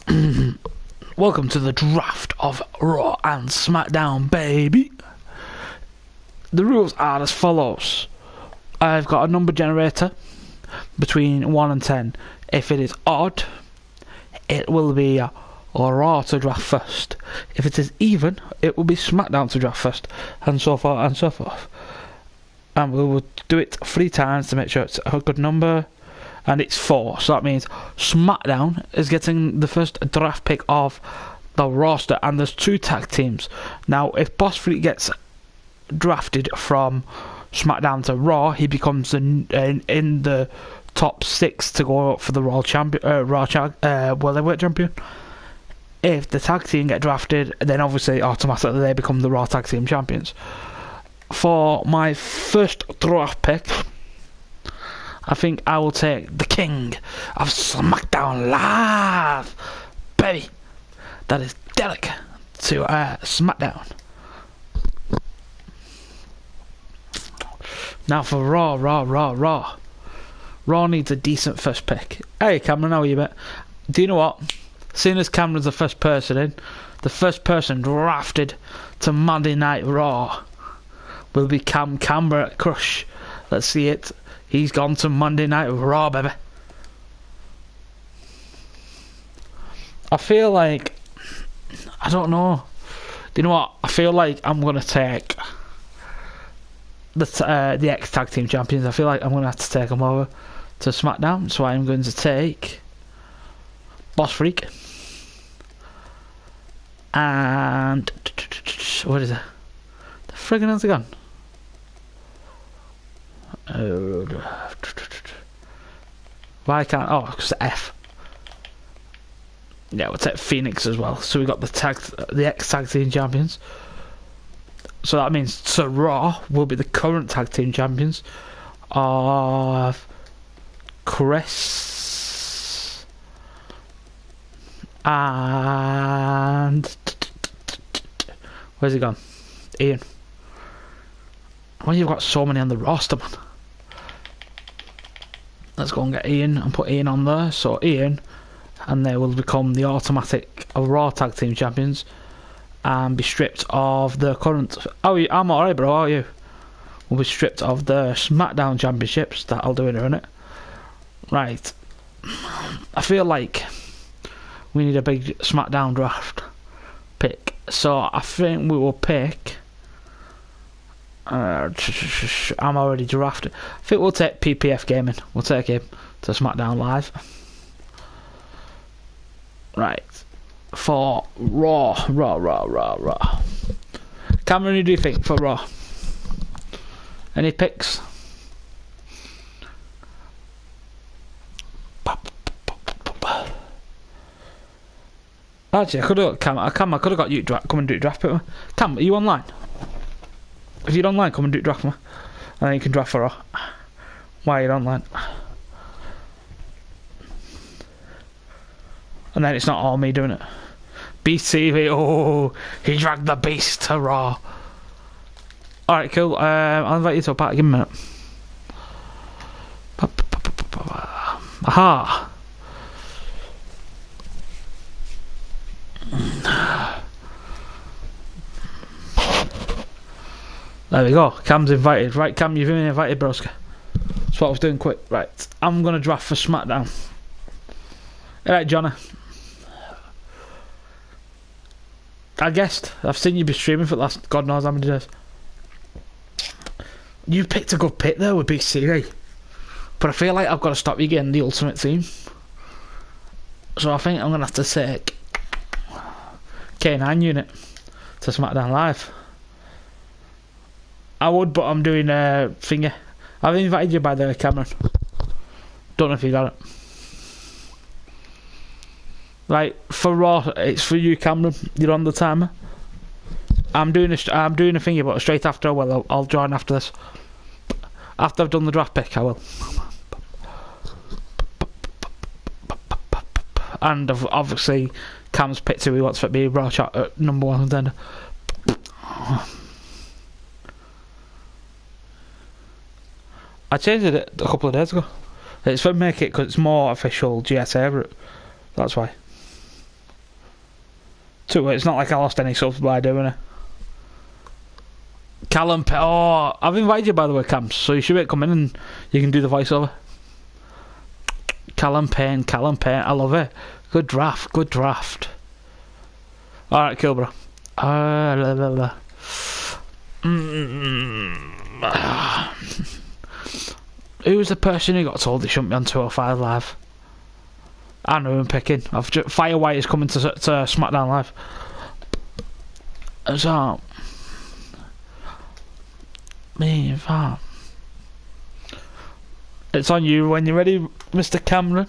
Welcome to the draft of Raw and SmackDown, baby. The rules are as follows. I've got a number generator between 1 and 10. If it is odd, it will be Raw to draft first. If it is even, it will be SmackDown to draft first, and so forth and so forth. And we will do it 3 times to make sure it's a good number. And it's 4, so that means SmackDown is getting the first draft pick of the roster, and there's 2 tag teams. Now, if Boss Freak gets drafted from SmackDown to Raw, he becomes in the top 6 to go up for the World Heavyweight Champion. If the tag team get drafted, then obviously automatically they become the Raw Tag Team Champions. For my first draft pick, I think I will take the king of SmackDown Live, baby. That is Derek to SmackDown. Now for Raw. Raw needs a decent first pick. Hey Cameron, how are you, mate? Do you know what? Seeing as Cameron's the first person in, the first person drafted to Monday Night Raw will be Camber Crush. Let's see it. He's gone to Monday Night Raw, baby. I feel like, I don't know. Do you know what? I feel like I'm gonna take the X Tag Team Champions. I feel like I'm gonna have to take them over to SmackDown. So I'm going to take Boss Freak and what is it? The friggin' has it gone? Why can't? Oh, because F. Yeah, we'll take Phoenix as well. So we got the X Tag Team Champions. So that means Raw will be the current Tag Team Champions of Chris and where's he gone? Ian. Well, you've got so many on the roster, man. Let's go and get Ian and put Ian on there. So Ian, and they will become the automatic Raw Tag Team Champions and be stripped of the current. Oh, I'm alright, bro. How are you? We'll be stripped of the SmackDown Championships. That'll do it, innit? Right. I feel like we need a big SmackDown draft pick. So I think we will pick. I'm already drafted. I think we'll take PPF Gaming. We'll take him to SmackDown Live. Right. For Raw. Cameron, who do you think for Raw? Any picks? Actually, I could have got you to come and do a draft pick. Cam, are you online? If you're online, come and do draft for me. And then you can draft for Raw. Why are you online? And then it's not all me doing it. BTV, oh, he dragged the beast to Raw. Alright, cool. I'll invite you to a party. Give me a minute. Aha! There we go. Cam's invited. Right, Cam, you've been invited, broska. That's what I was doing quick. Right, I'm going to draft for SmackDown. Alright, Johnny. I guessed. I've seen you be streaming for the last God knows how many days. You picked a good pick there with BCV. But I feel like I've got to stop you getting the Ultimate Team. So I think I'm going to have to take K9 Unit to SmackDown Live. I would, but I'm doing a thingy. I've invited you by the way, Cameron. Don't know if you got it. Right, for Raw, it's for you, Cameron. You're on the timer. I'm doing a thingy, but straight after, well, I'll join after this. After I've done the draft pick, I will. And obviously, Cam's picked who he wants to be Raw number 1 contender. I changed it a couple of days ago. It's for make it because it's more official GSA route. That's why. So it's not like I lost any subs by doing it. Callum Payne. Oh, I've invited you, by the way, Camps, so you should be able to come in and you can do the voiceover. Callum Payne, I love it. Good draft, good draft. Alright, cool, bro. Who was the person who got told they shouldn't be on 205 Live? I know who I'm picking. Fire White is coming to SmackDown Live. So, me, fam. It's on you when you're ready, Mr. Cameron.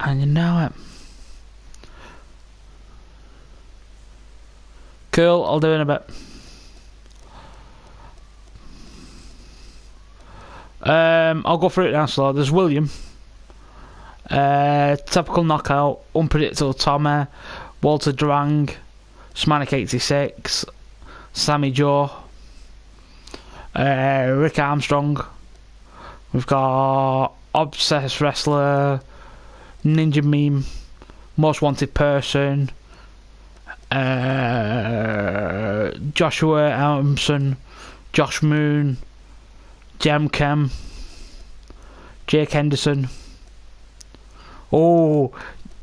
And you know it. Cool, I'll do it in a bit. I'll go through it now slow. There's William. Typical Knockout, Unpredictable Tommy, Walter Drang, Smanik 86, Sammy Joe, Rick Armstrong. We've got Obsessed Wrestler, Ninja Meme, Most Wanted Person, Joshua Adamson, Josh Moon, Jem Kem, Jake Henderson. Oh,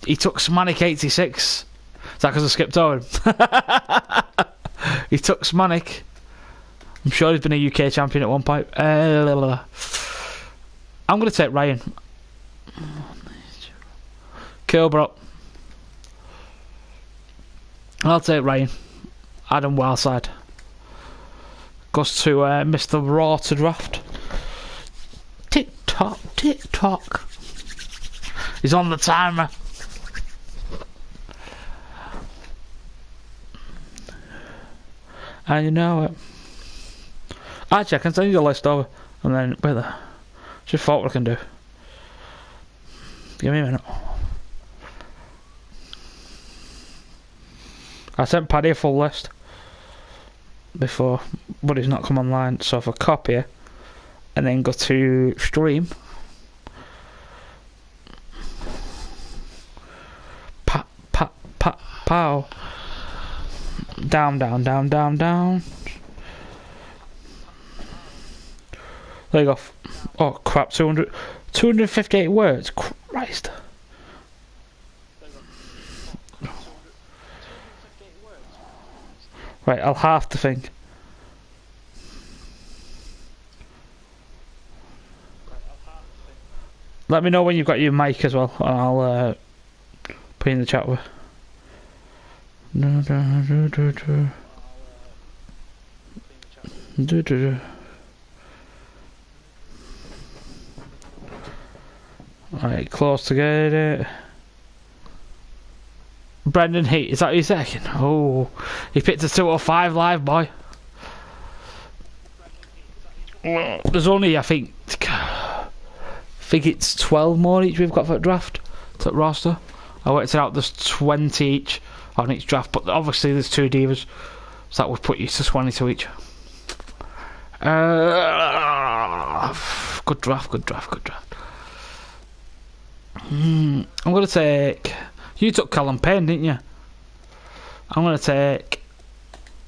he took Smanik 86. Is that because I skipped over him? He took Smanik. I'm sure he's been a UK champion at one point. I'm going to take Ryan. Cool, bro. I'll take Ryan. Adam Wildside. Goes to Mr. Raw to draft. Tick tock, tick tock. He's on the timer. And you know it. Actually, I can send you the list over. And then, wait there. Just thought what I can do. Give me a minute. I sent Paddy a full list before, but he's not come online. So if I copy it and then go to stream, pow, down. There you go. Oh crap, 258 words. Christ. Right, I'll half the thing. Let me know when you've got your mic as well, and I'll put in the chat with. Right, close to get it. Brendan Heat, is that your second? Oh, he picked a 205 Live, boy. There's only, I think it's 12 more each we've got for the draft, to roster. I worked it out, there's 20 each on each draft, but obviously there's 2 divas, so that would put you to 22 each. Good draft. I'm going to take... You took Callum Payne, didn't you? I'm going to take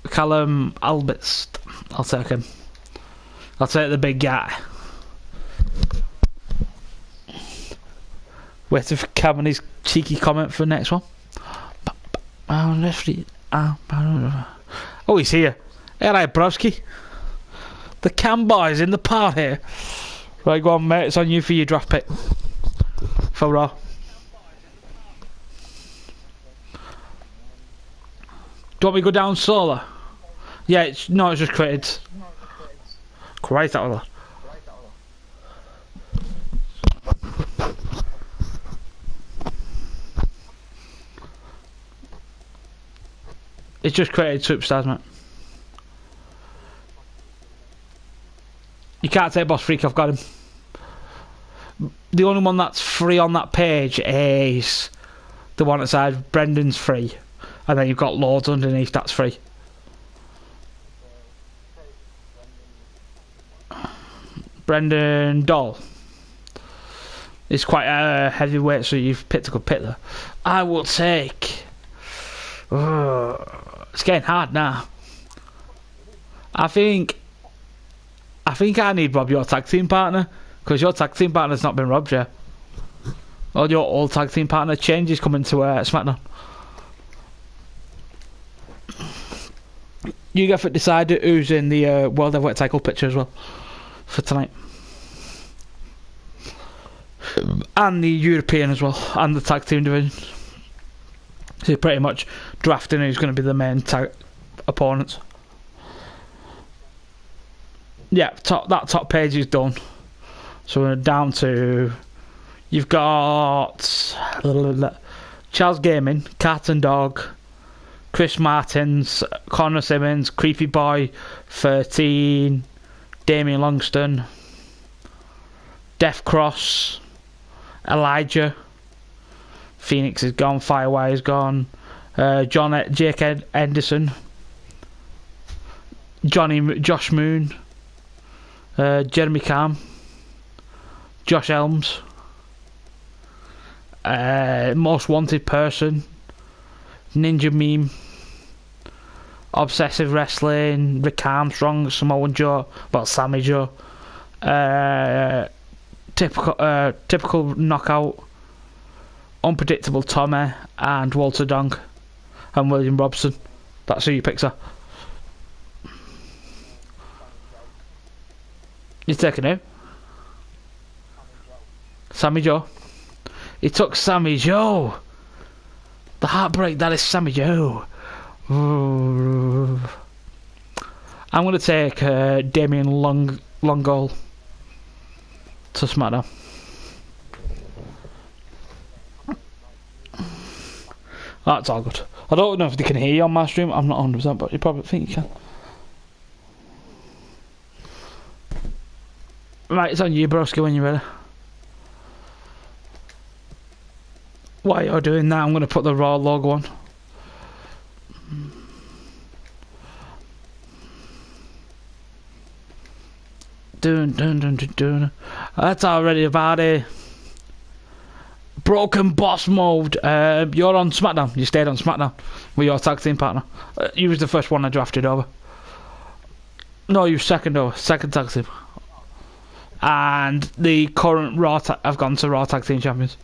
Callum Alberts. I'll take him. I'll take the big guy. Waiting for Cam and his cheeky comment for the next one. Oh, he's here. Hey, right, Browski. The Cam boy's in the part here. Right, go on, mate. It's on you for your draft pick. For Raw. Do you want me to go down solo? Yeah, it's just created. Quite out of that. It's just created superstars, mate. You can't take Boss Freak, I've got him. The only one that's free on that page is the one that says Brendan's free. And then you've got loads underneath that's free. Brendan Doll. It's quite a heavy weight, so you've picked a good pick there. I will take... it's getting hard now. I think I need Rob, your tag team partner, because your tag team partner's not been robbed yet. Or your old tag team partner. Change is coming to SmackDown. You get to decide who's in the World Heavyweight title picture as well for tonight. And the European as well, and the tag team division. So you're pretty much drafting who's going to be the main tag opponents. Yeah, that top page is done. So we're down to... You've got... Charles Gaming, Cat and Dog, Chris Martins, Connor Simmons, Creepy Boy, 13, Damien Longston, Death Cross, Elijah, Phoenix is gone, Firewire is gone, Jake Henderson, Josh Moon, Jeremy Calm, Josh Elms, Most Wanted Person, Ninja Meme, Obsessive Wrestling, Rick Armstrong, Samoan Joe, well, Sammy Joe, Typical Knockout, Unpredictable Tommy, and Walter Dong, and William Robson. That's who you picked, sir. You're taking who? Sammy Joe. He took Sammy Joe. The heartbreak that is Sammy Joe. Ooh. I'm going to take Damien Longall to SmackDown. That's all good. I don't know if they can hear you on my stream. I'm not 100%, but you probably think you can. Right, it's on you, broski, when you're ready. While you're doing that, I'm going to put the Raw logo on. Dun, dun, dun, dun, dun. That's already about it. Broken Boss Mode. You're on SmackDown. You stayed on SmackDown with your tag team partner. You was the first one I drafted over. No, you second over. Second tag team. And the current Raw I've gone to Raw Tag Team Champions.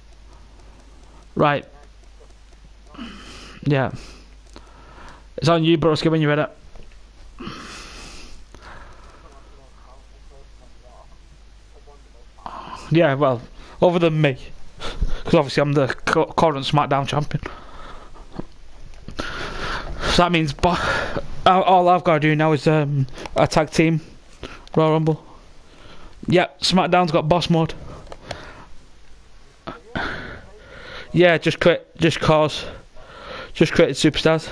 Right. Yeah. It's on you, broski, when you're ready. Yeah, well, other than me. Because obviously I'm the current SmackDown champion. So that means all I've got to do now is a tag team Royal Rumble. Yep, SmackDown's got boss mode. Yeah, just created superstars.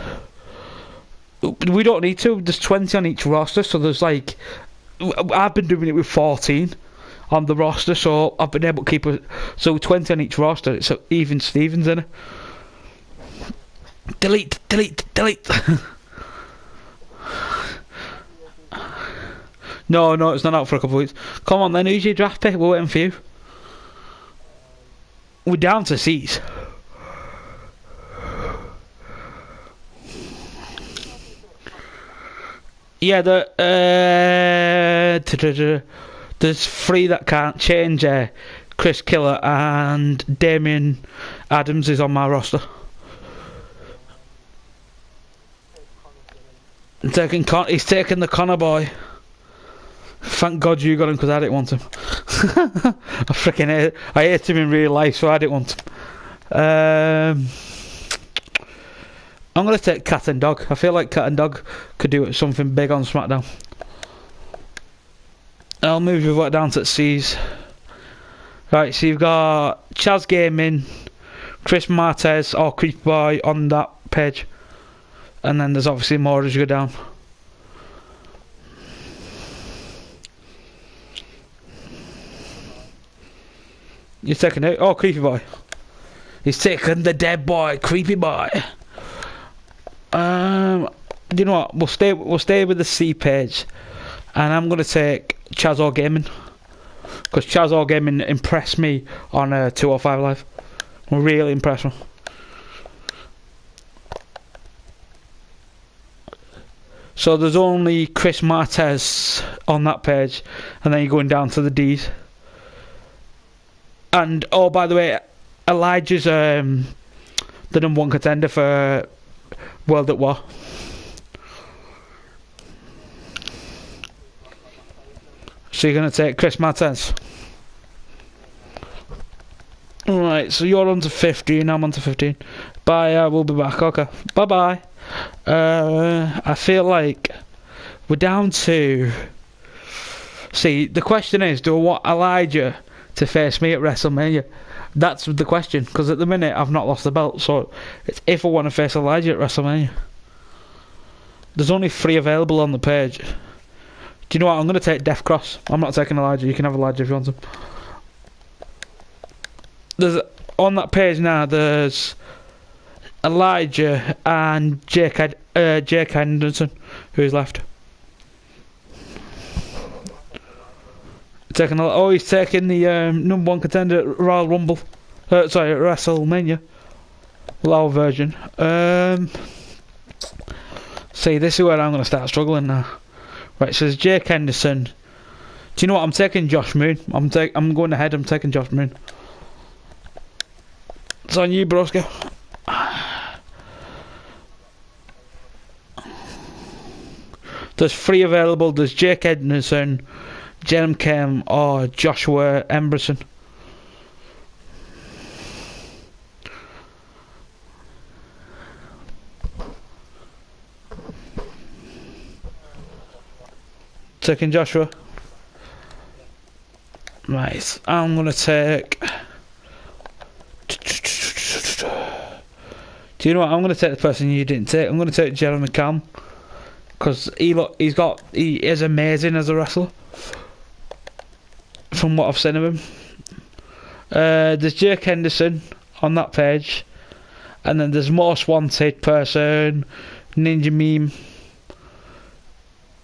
We don't need to. There's 20 on each roster, so there's like... I've been doing it with 14 on the roster, so I've been able to keep it. So 20 on each roster, it's even Stevens in it. Delete. No, it's not out for a couple of weeks. Come on then, who's your draft pick? We're waiting for you. We're down to C's. Yeah, there's 3 that can't change. Chris Killer and Damien Adams is on my roster. He's taking the Connor boy. Thank God you got him, because I didn't want him. I hate him in real life, so I didn't want him. I'm going to take Cat and Dog. I feel like Cat and Dog could do something big on SmackDown. I'll move you down to C's. Right, so you've got Chaz Gaming, Chris Martez or Creep Boy on that page. And then there's obviously more as you go down. You're taking it? Oh, Creepy Boy. He's taking the dead boy, Creepy Boy. You know what? We'll stay with the C page, and I'm gonna take Chazor Gaming, because Chazor Gaming impressed me on 205 Live. Really impressed me. So there's only Chris Martez on that page, and then you're going down to the D's. And oh, by the way, Elijah's the #1 contender for World at War. So you're gonna take Chris Martez. Alright, so you're on to 15, I'm on to 15. Bye, we'll be back. Okay, bye bye. I feel like we're down to... See, the question is, do I want Elijah to face me at WrestleMania? That's the question, because at the minute I've not lost the belt, so it's if I want to face Elijah at WrestleMania. There's only 3 available on the page. Do you know what? I'm going to take Death Cross. I'm not taking Elijah. You can have Elijah if you want him. There's on that page now. There's Elijah and Jake Henderson, who's left. He's taking the #1 contender at Royal Rumble. Sorry, at WrestleMania. Lower version. See, this is where I'm going to start struggling now. Right, so there's Jake Henderson. Do you know what? I'm taking Josh Moon. I'm going ahead. I'm taking Josh Moon. It's on you, broski. There's 3 available. There's Jake Henderson, Jerem Kem, or Joshua Emberson. Taking Joshua. Right, I'm gonna take... Do you know what? I'm gonna take the person you didn't take. I'm gonna take Jeremy Cam, because he is amazing as a wrestler. From what I've seen of him. There's Jake Henderson on that page, and then there's Most Wanted person, Ninja Meme,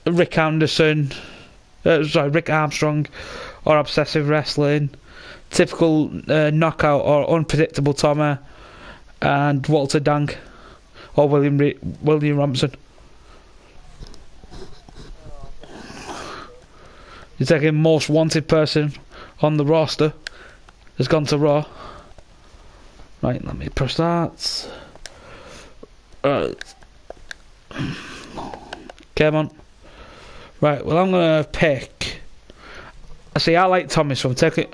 Rick Anderson, Rick Armstrong, or Obsessive Wrestling, Typical Knockout or Unpredictable Tommy, and Walter Dank, or William Robinson. You're taking Most Wanted person on the roster. Has gone to Raw. Right, let me push that. Come on. Right, well I'm gonna pick... I like Tommy, so I'm taking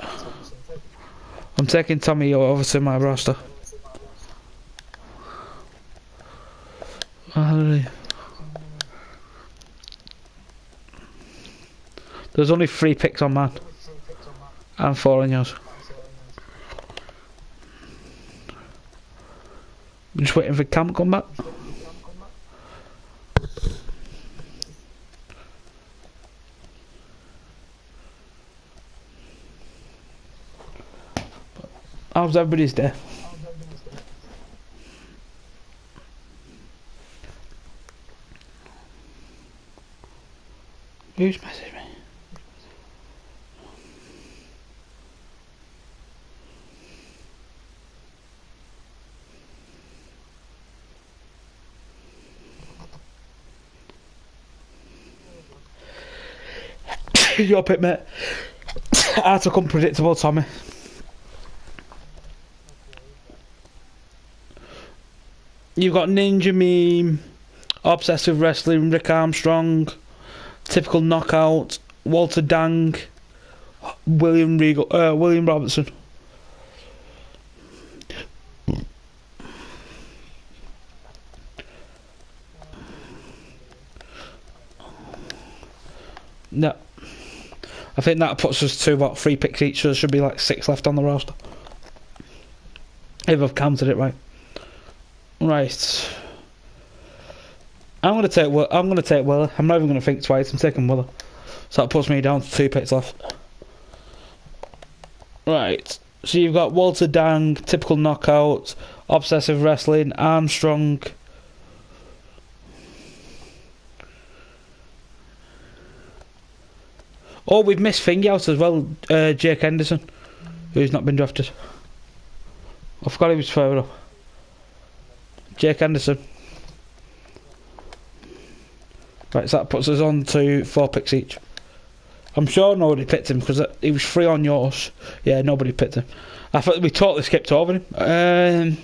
Tommy over to my roster. There's only 3 picks on mine. And 4 on yours. I'm just waiting for Cam to come back. How's everybody's day? Who's messaged me? Your pick, mate. I took Unpredictable Tommy. You've got Ninja Meme, Obsessive Wrestling, Rick Armstrong, Typical Knockout, Walter Dang, William Robinson. No. I think that puts us to about 3 picks each, so there should be like 6 left on the roster. If I've counted it right. Right. gonna take Will. I'm gonna take Willer. I'm not even gonna think twice. I'm taking Willer. So that puts me down to 2 picks left. Right. So you've got Walter Dang, typical knockout, obsessive wrestling, Armstrong. Oh, we've missed Thingy out as well. Jake Henderson, who's not been drafted. I forgot he was further up. Jake Henderson. Right, so that puts us on to 4 picks each. I'm sure nobody picked him because he was free on yours. Yeah, nobody picked him. I thought we totally skipped over him.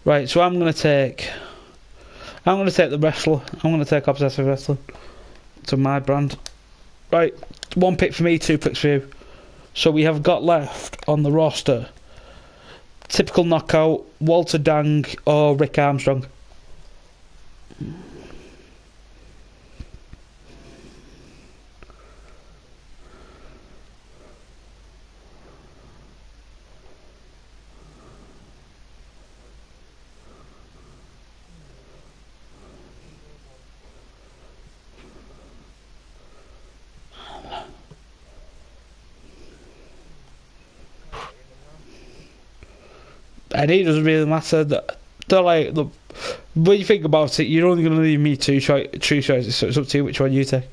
Right, so I'm gonna take the wrestler. I'm gonna take obsessive wrestling to my brand. Right, 1 pick for me, 2 picks for you. So we have got left on the roster typical knockout, Walter Dang or Rick Armstrong. And it doesn't really matter. They're like, look, when you think about it, you're only going to leave me two choices, so it's up to you which one you take.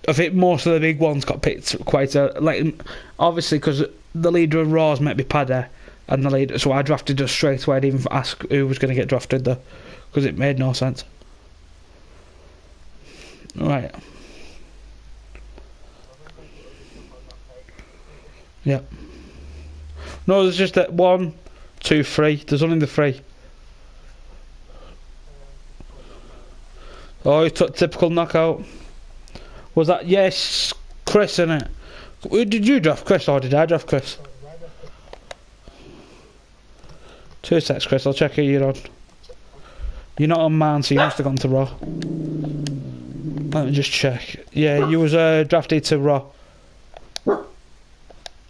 I think most of the big ones got picked quite like, obviously because the leader of Raw's might be Paddy, and the leader, so I drafted just straight away. I didn't even ask who was going to get drafted there, because it made no sense. Right. Yeah. No, there's just that 1, 2, 3. There's only the 3. Oh, he took typical knockout. Was that? Yes, Chris, innit? Did you draft Chris or did I draft Chris? 2 sets, Chris. I'll check who you're on. You're not on mine, so you must have gone to Raw. Let me just check. Yeah, you was drafted to Raw.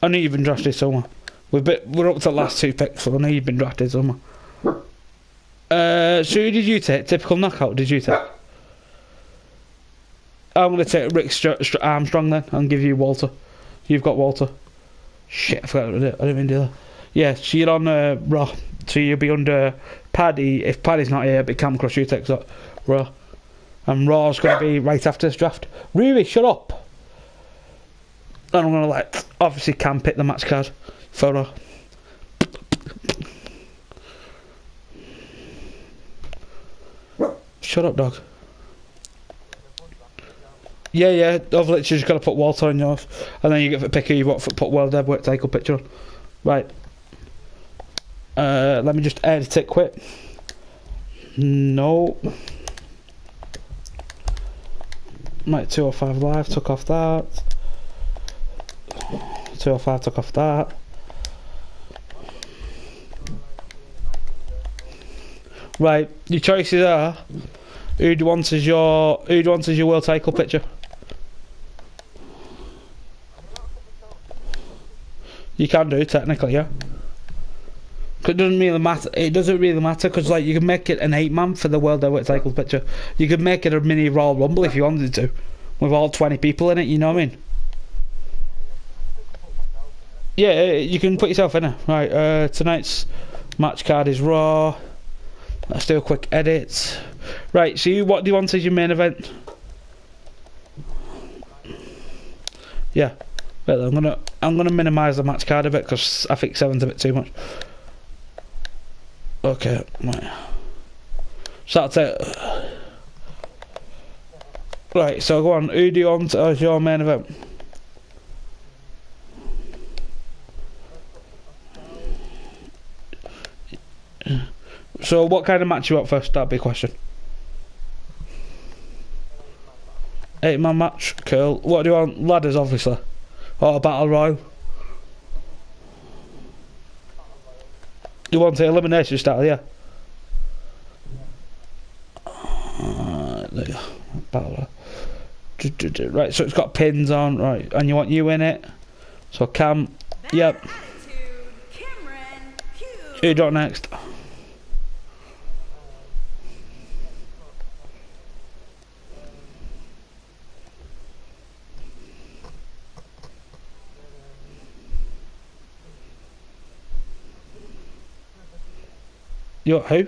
I knew you've been drafted somewhere. We're up to the last 2 picks, so I know you've been drafted somewhere. So who did you take? Typical knockout, did you take? I'm going to take Rick Armstrong then, and give you Walter. You've got Walter. Shit, I forgot to do it. I didn't even do that. Yeah, so you're on Raw. So you'll be under Paddy. If Paddy's not here, but Cam Cross, you take that Raw. And Raw's going to be right after this draft. Ruby, shut up. And I'm going to let, obviously, Cam pick the match card for Raw. Shut up, dog. Yeah, I've literally just got to put Walter on yours, and then you get to pick who you want to put World Heavyweight title picture on. Right. Let me just edit it quick. No. Right, 205 live, took off that. 205 took off that. Right, your choices are who do you want as your world title picture? You can do technically, yeah. It doesn't really matter. It doesn't really matter because like you can make it an 8-man for the world heavyweight title picture. You could make it a mini Royal Rumble if you wanted to, with all 20 people in it. You know what I mean? Yeah, you can put yourself in it. Right. Tonight's match card is Raw. Let's do a quick edit. Right. So what do you want as your main event? Yeah. Wait, I'm gonna minimise the match card a bit because I think 7's a bit too much. Okay, right. So that's it. Right, so go on. Who do you want as your main event? So what kind of match you want first? That'd be a question. 8-man match, cool. What do you want? Ladders, obviously. Or a battle royal? You want the elimination style, yeah? There you go. Battle royal. Right, so it's got pins on, right, and you want you in it. So Cam, yep. Who do you want next? You got who?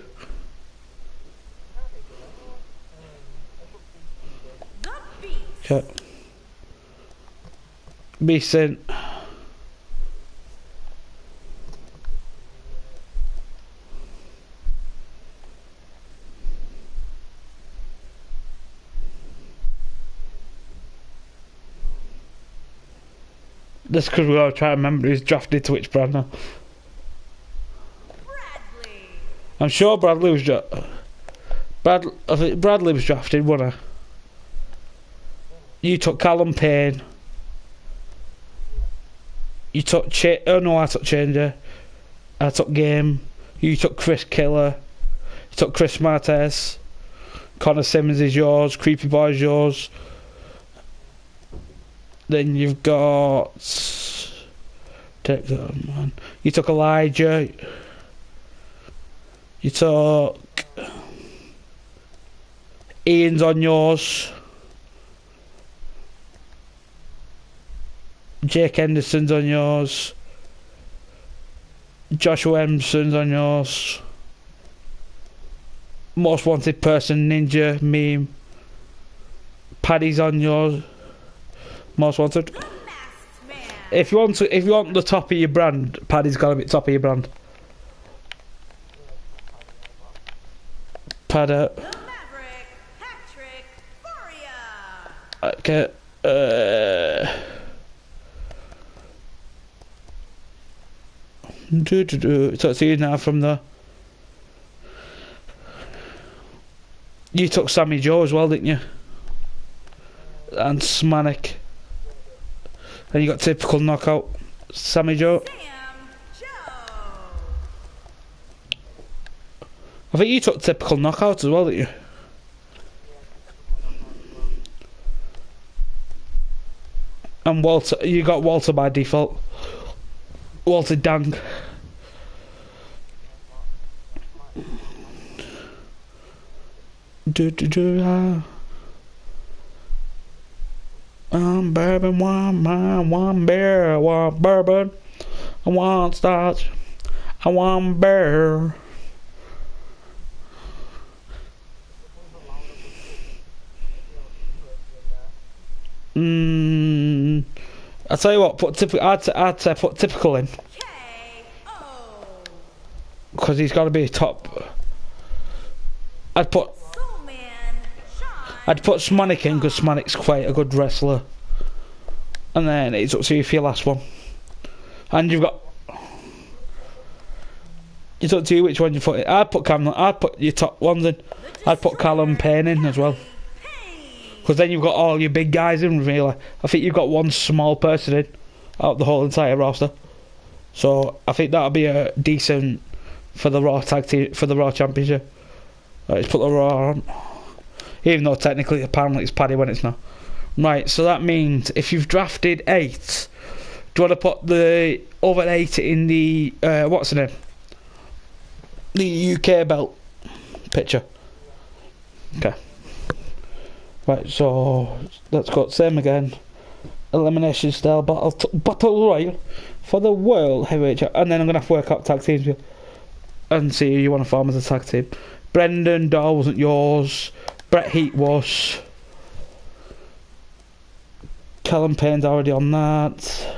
Okay. Beast in. That's because we gotta try to remember who's drafted to which brand now. Bradley. I'm sure Bradley was I think Bradley was drafted, wasn't he? You took Callum Payne. You took oh no, I took Changer. I took Game. You took Chris Killer. You took Chris Martez. Connor Simmons is yours. Creepy Boy is yours. Then you've got... You took Elijah. You took... Ian's on yours. Jake Henderson's on yours. Joshua Emerson's on yours. Most Wanted Person, Ninja, Meme. Paddy's on yours. Most Wanted. If you want the top of your brand, Paddy's got to be top of your brand. Paddy. Okay. So it's you now from the... You took Sammy Joe as well, didn't you? And Smanik. And you got Typical Knockout. Sammy Joe. I think you took Typical Knockout as well, didn't you? And Walter, you got Walter by default. Walter Dang. One bourbon, one wine, one beer, one bourbon, and one scotch, and one beer. I tell you what, I'd say put Typical in. Because he's got to be top. I'd put Smanik in because Smanik's quite a good wrestler. And then it's up to you for your last one. And you've got... It's up to you which one you put in. I'd put your top ones in. I'd put Callum Payne in as well. Because then you've got all your big guys in, really. I think you've got one small person in out of the whole entire roster. So I think that'll be a decent for the Raw tag team, for the Raw Championship. Let's put the Raw on. Even though technically, apparently it's Paddy when it's not. Right, so that means if you've drafted 8, do you want to put the other 8 in the, what's the name? The UK belt picture. Okay. Right, so let's go same again. Elimination style battle royal for the World Heavyweight, and then I'm gonna have to work out tag teams and see who you want to form as a tag team. Brendan Dahl wasn't yours. Bret Heat was. Callum Payne's already on that.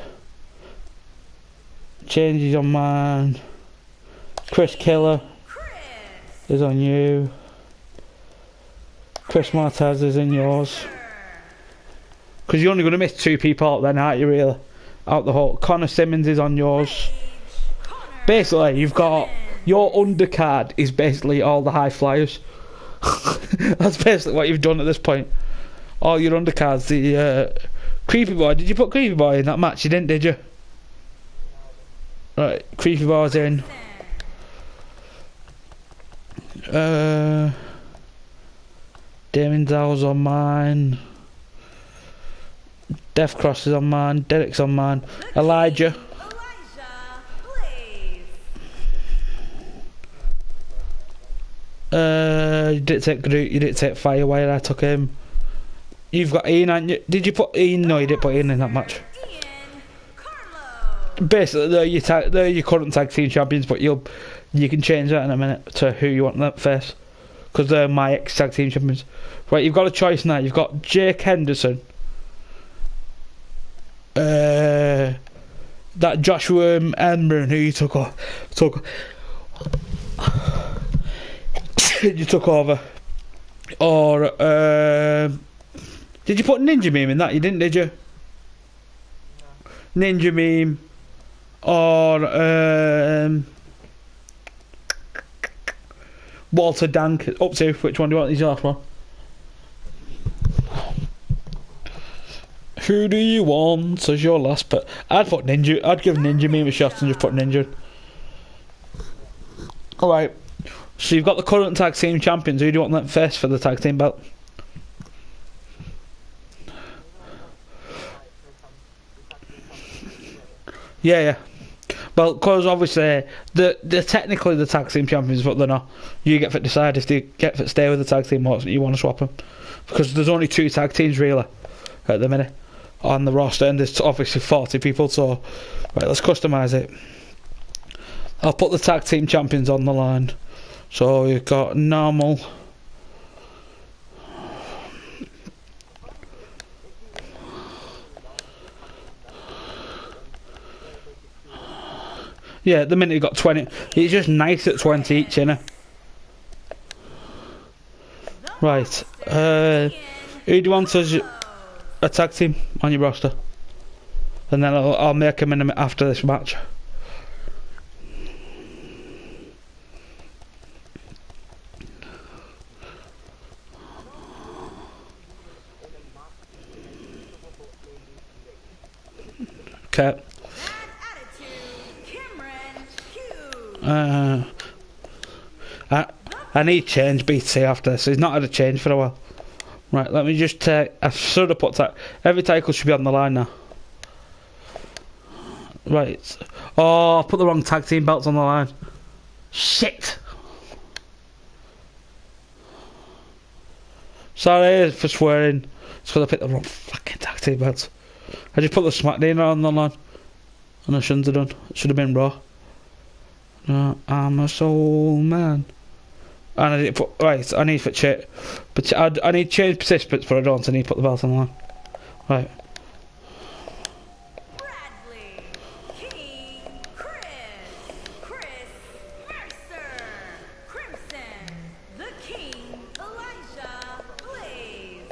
Changes on mine. Chris Killer is on you. Chris Martez is in yours. Because you're only going to miss 2 people out then, aren't you, really? Out the whole. Connor Simmons is on yours. Basically, you've got... Your undercard is basically all the high flyers. That's basically what you've done at this point. All your undercards. The Creepy Boy. Did you put Creepy Boy in that match? You didn't, did you? Right, Creepy Boy's in. Damien Dow's on mine. Death Cross is on mine. Derek's on mine. Elijah. You didn't take Groot. You didn't take Firewire. I took him. You've got Ian, haven't you? Did you put Ian? No, you didn't put Ian in that match. Basically, they're your current tag team champions, but You can change that in a minute to who you want that face, because they're my ex-tag team champions. Right, you've got a choice now. You've got Jake Henderson, that Joshua Emron who you took you took over, or did you put Ninja Meme in that? You didn't, did you? No. Ninja Meme, or Walter Dank. Up to which one do you want? These last one. Who do you want as your last pet? I'd put Ninja. I'd give Ninja Meme a shot and just put Ninja. Alright. So you've got the current tag team champions. Who do you want that face for the tag team belt? Yeah. Well, because obviously they're technically the tag team champions, but they're not. You get to decide if they get to stay with the tag team or you want to swap them. Because there's only 2 tag teams really at the minute on the roster, and there's obviously 40 people. So, right, let's customise it. I'll put the tag team champions on the line. So you've got normal. Yeah, at the minute you got 20. It's just nice at 20 each, innit? Right. Who do you want as a tag team on your roster? And then I'll make them in after this match. Okay. I need change BT after this. He's not had a change for a while. Right, let me just take. I should have put that. Every title should be on the line now. Right. Oh, I put the wrong tag team belts on the line. Shit. Sorry for swearing. It's because I picked the wrong fucking tag team belts. I just put the SmackDown on the line. And I shouldn't have done. It should have been Raw. No, I'm a soul man. And I didn't put. Right, I need for change. But I need change participants, but I don't. I need to put the belt on the line. Right. Bradley, King, Chris Mercer, Crimson, the King, Elijah, Blaze.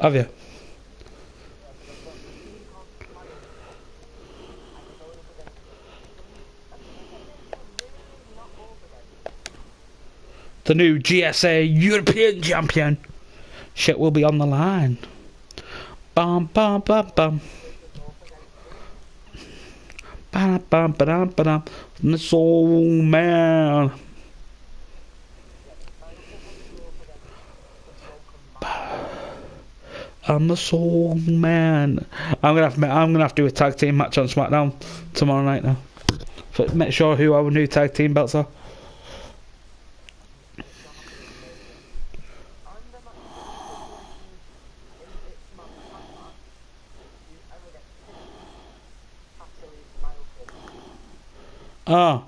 Have you? The new GSA European Champion. Shit will be on the line. Bum bum bum bum. Bum bum bum bum. The Soul Man. I'm the Soul Man. I'm gonna have to do a tag team match on SmackDown tomorrow night now. So make sure who our new tag team belts are. Oh,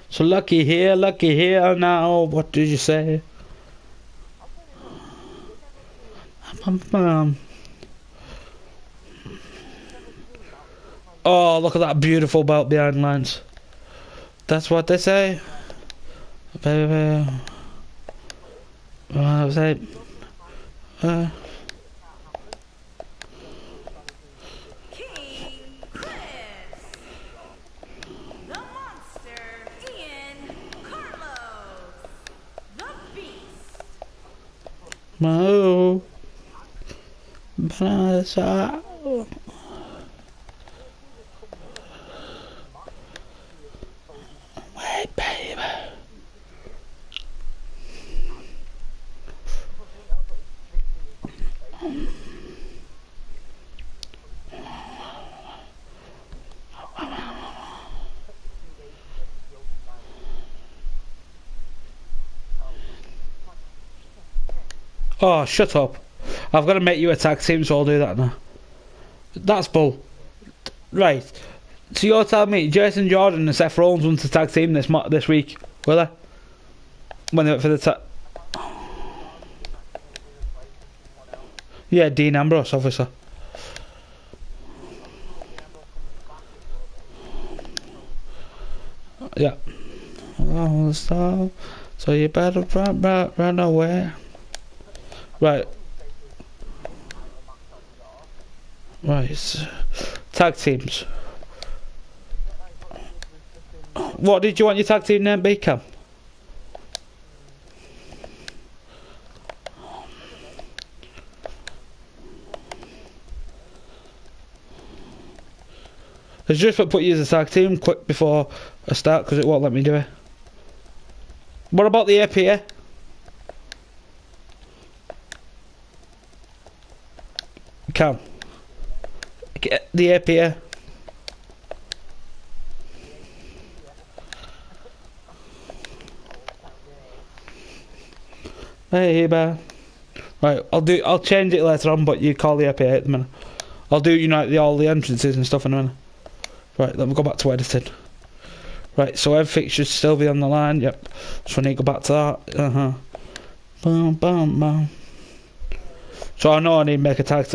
so lucky here now. What did you say? Oh, look at that beautiful belt behind lines. That's what they say. Baby. What was it? No. Banana. Wait, baby. Oh, shut up. I've got to make you a tag team, so I'll do that now. That's bull. Right. So you're telling me Jason Jordan and Seth Rollins won to tag team this week, were they? When they went for the tag. Yeah, Dean Ambrose, obviously. Yeah. Oh, stop. So you better run away. Right. Right. Tag teams. What did you want your tag team name be, Cam? Let's just put you as a tag team quick before I start because it won't let me do it. What about the APA? Cam. Get the APA. Hey, man. Right, I'll change it later on, but you call the APA at the minute. I'll do all the entrances and stuff in a minute. Right, let me go back to editing. Right, so everything should still be on the line. Yep. So I need to go back to that. Boom, boom, boom. So I know I need to make a tag.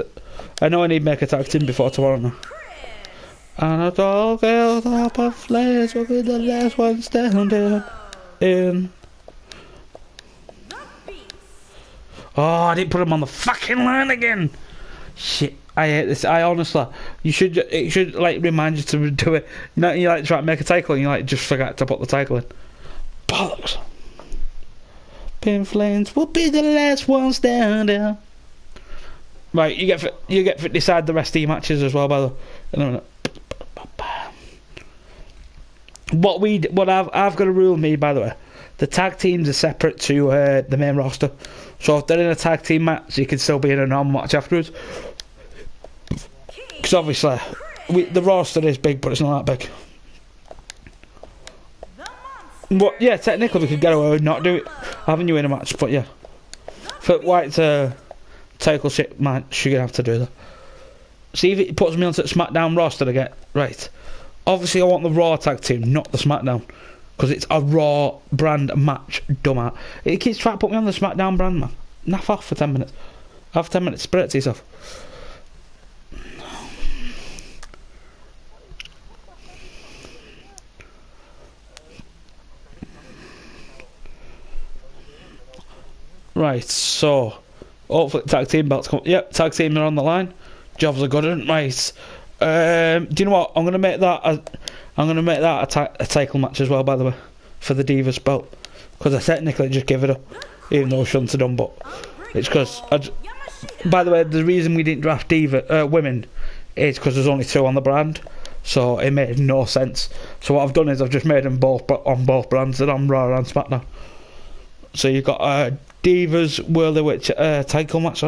I know I need to make a tag team before tomorrow now. And a dog girl top of flares will be the last one standing in. Oh, I didn't put him on the fucking line again. Shit, I hate this. I honestly, it should like remind you to do it. You know, you like try to make a title and you like just forget to put the title in. Bollocks. Pin Flames will be the last one standing. Right, you get to decide the rest of your matches as well, by the way. What I've got a rule me, by the way. The tag teams are separate to the main roster. So if they're in a tag team match, you can still be in a normal match afterwards. Because obviously, the roster is big, but it's not that big. But yeah, technically we could get away with not do it, having you in a match, but yeah. For White's title shit match, you're going to have to do that. See if it puts me onto the SmackDown roster to get right. Obviously I want the Raw tag team, not the SmackDown. Because it's a Raw brand match, dumbass. It keeps trying to put me on the SmackDown brand, man. Naff off for 10 minutes. Have 10 minutes, spread it to yourself. Right, so hopefully tag team belts come. Yep, tag team are on the line. Jobs are good, right? Do you know what? I'm gonna make that a title match as well, by the way, for the Divas belt, because I technically just give it up, even though I shouldn't have done. But it's because, by the way, the reason we didn't draft women is because there's only 2 on the brand, so it made no sense. So what I've done is I've just made them both on both brands, and on Raw and SmackDown. So you've got Divas World Heavyweight title match.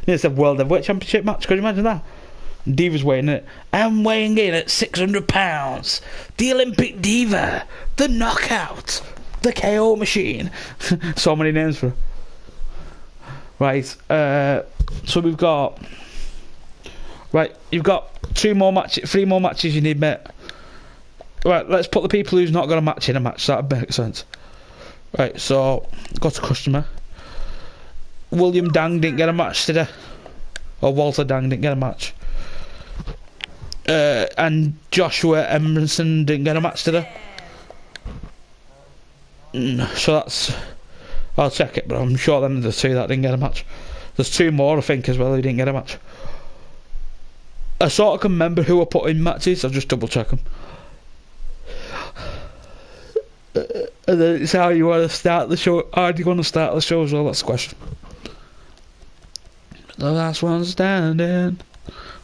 It's a World Heavyweight Championship match. Could you imagine that? Diva's weighing it. I'm weighing in at 600 pounds. The Olympic Diva. The Knockout. The KO Machine. So many names for her. Right. So we've got. Right. You've got 3 more matches you need, mate. Right. Let's put the people who's not got a match in a match. That makes sense. Right. So go to customer. William Dang didn't get a match today. Or Walter Dang didn't get a match. And Joshua Emerson didn't get a match today. So that's... I'll check it, but I'm sure them are the 2 that didn't get a match. There's 2 more, I think, as well, who didn't get a match. I sort of can remember who I put in matches, I'll just double check them. And then it's how you want to start the show. How do you want to start the show as well? That's the question. The last one standing.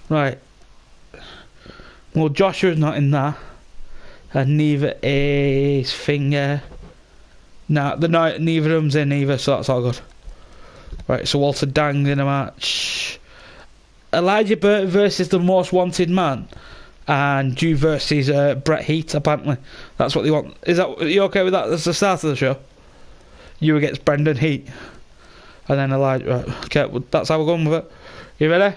Right. Well, Joshua's not in that. And neither is Finger. Nah, neither of them's in either, so that's all good. Right, so Walter Dang in a match. Elijah Burton versus the Most Wanted Man. And you versus Bret Heat, apparently. That's what they want. Are you okay with that? That's the start of the show. You against Brendan Heat. And then Elijah. Right, okay, well, that's how we're going with it. You ready?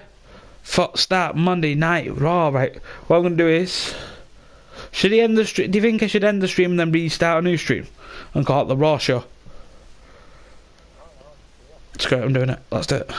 Start Monday Night Raw, right. What I'm going to do is Should he end the stream? Do you think I should end the stream and then restart a new stream and call it the Raw Show? Let's go. I'm doing it. Let's do it.